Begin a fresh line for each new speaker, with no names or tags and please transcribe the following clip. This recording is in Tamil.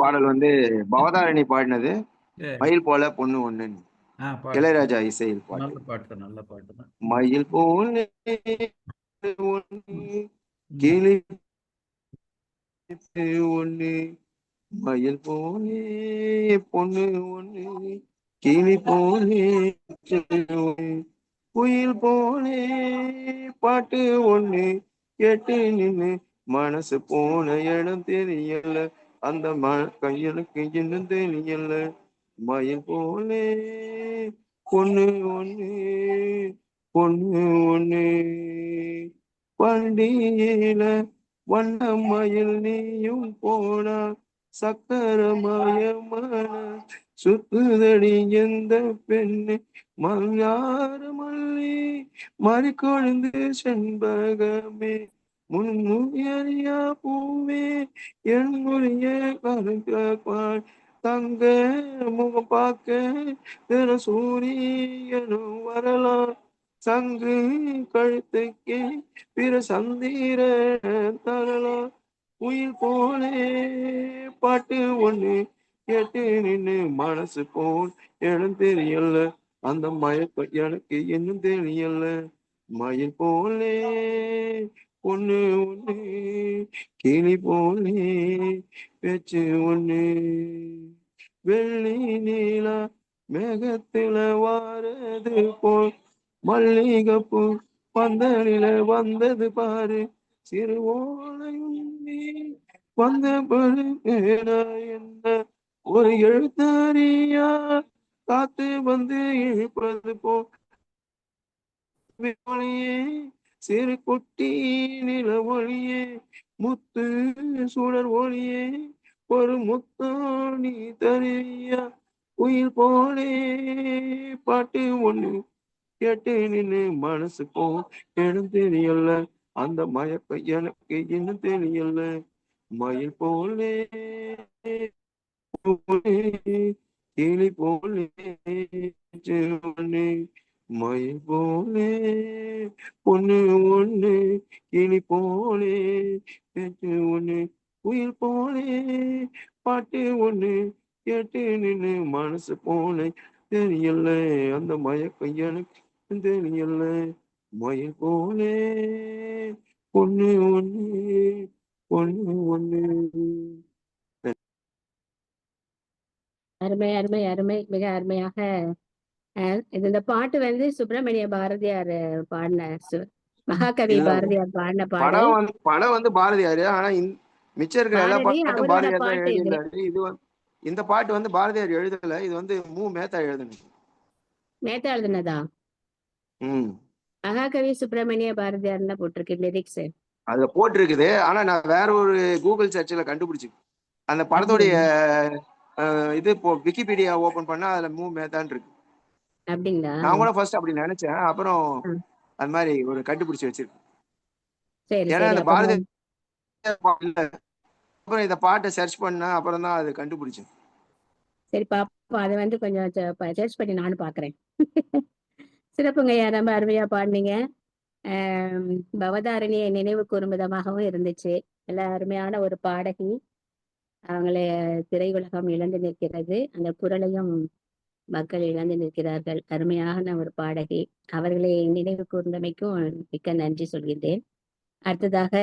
பாடல் வந்து பவதாரணி பாடினது.
சரி.
மயில் போல பொண்ணு ஒண்ணுன்னு.
பாடுங்க.
இளையராஜா இசையில் பாட்டு.
நல்ல பாட்டு தான், நல்ல பாட்டு தான்.
மயில் போல ஒண்ணு,
ம்.
கிளி ஒண்ணு, மயில் போலே பொண்ணு ஒண்ணு, கிளி போலே ஒண்ணு, குயில் போலே பாட்டு ஒண்ணு கேட்டு நின்னு மனசு போன இடம் தெரியல, அந்த கையலுக்கு இன்னும் தெரியல. மயில் போலே பொண்ணு ஒண்ணு, பொண்ணு ஒண்ணு, வண்டியில வண்ண மயில் நீயும் போனா சக்கரமயமான சுத்துதடி எந்த பெண்ணு, மல்லார மல்லி மறிக்கொழுந்து செண்பகமே, முன்முயறியா பூவே என் மொழிய கருப்பாள், தங்க முகம் பார்க்க தின சூரியனும் வரலாம், சங்கு கழுத்துக்கே பிற சந்திர தரலாம், உயிர் போலே பாட்டு ஒண்ணு கேட்டு நின்னு மனசு போல் இடம் தெரியல, அந்த மயக்கம் எனக்கு இன்னும் தெரியல. மயில் போலே பொண்ணு ஒண்ணு, கிளி போலே பேச்சு ஒண்ணு, வெள்ளி நீலா மேகத்துல வாரது போல் மல்லிகைப்பூ பந்தலில வந்தது பாரு, சிறு ஓலையும் நீ வந்த பருகேனா என்ன, ஒரு எழுத்தாரியா காத்து வந்து இழுப்பது போ ஒளியே, சிறு குட்டி நில ஒளியே, முத்து சுடர் ஒளியே, ஒரு முத்தம் நீ தருவியா, உயிர் போலே பாட்டு ஒண்ணு கேட்டு நின்னு மனசு போ இடம் தெரியல, அந்த மயக்கம் எனக்கு இன்னும் தெரியல. மயில் போலே கிளி போலே ஒண்ணு, மயில் போலே பொண்ணு ஒண்ணு, கிளி போலே பேச்சு ஒண்ணு, உயிர் போலே பாட்டு ஒண்ணு கேட்டு நின்னு மனசு போல தெரியல, அந்த மயக்கம் எனக்கு தெரியல. மயில் போலே பொண்ணு ஒண்ணு, பொண்ணு ஒண்ணு.
அருமை அருமை அருமை, மிக அருமையாக. இந்த பாட்டு வந்து சுப்பிரமணிய பாரதியார் பாடின மகாகவி
இல்ல,
பாரதியார் பாடின பாடல்.
படம் வந்து பாரதியாரு. ஆனா மிச்சம் இருக்கிற எல்லா
பாரதி
பாட்டும்
அவரோட
பாரதியார் தான்
பாட்டு இது.
எழுதியிருந்தாரு. இந்த பாட்டு வந்து பாரதியார் எழுதல, இது வந்து மேத்தா எழுதுனது.
நேத்தா எழுதுனதா?
ம்.
மகாகவி சுப்பிரமணிய பாரதியார் தான் போட்டிருக்கு லிரிக்ஸ்.
அதுல போட்டிருக்குது. ஆனா நான் வேற ஒரு கூகுள் சர்ச்ல கண்டுபிடிச்சு அந்த படத்துடைய
அப்படிங்களா?
இது விக்கிபீடியா ஓபன் பண்ணா அதுல மேத்தான் இருக்கு.
அப்படிங்களா?
நான் கூட ஃபர்ஸ்ட் அப்படி நினைச்சேன், அப்புறம்
ம்.
அது மாதிரி ஒரு கண்டுபிடிச்சு வச்சிருக்கேன்.
சரி
ஏன்னா
சரி.
அந்த
அப்ப
பாரதியார் இல்ல, அப்புறம் இந்த பாட்டை சர்ச் பண்ண அப்புறம் தான் அது கண்டுபிடிச்சேன்.
சரி பாப்போம். அதை வந்து கொஞ்சம் சர்ச் பண்ணி நானும் பாக்குறேன். சிறப்புங்கய்யா, ரொம்ப அருமையா பாடினீங்க. பவதாரணியை நினைவு கூறும் விதமாகவும் இருந்துச்சு. நல்ல அருமையான ஒரு பாடகி. அவங்களை திரையுலகம் இழந்து நிற்கிறது. அந்த குரலையும் மக்கள் இழந்து நிற்கிறார்கள். அருமையான ஒரு பாடகி. அவர்களை நினைவு கூர்ந்தமைக்கும் மிக்க நன்றி சொல்கின்றேன். அடுத்ததாக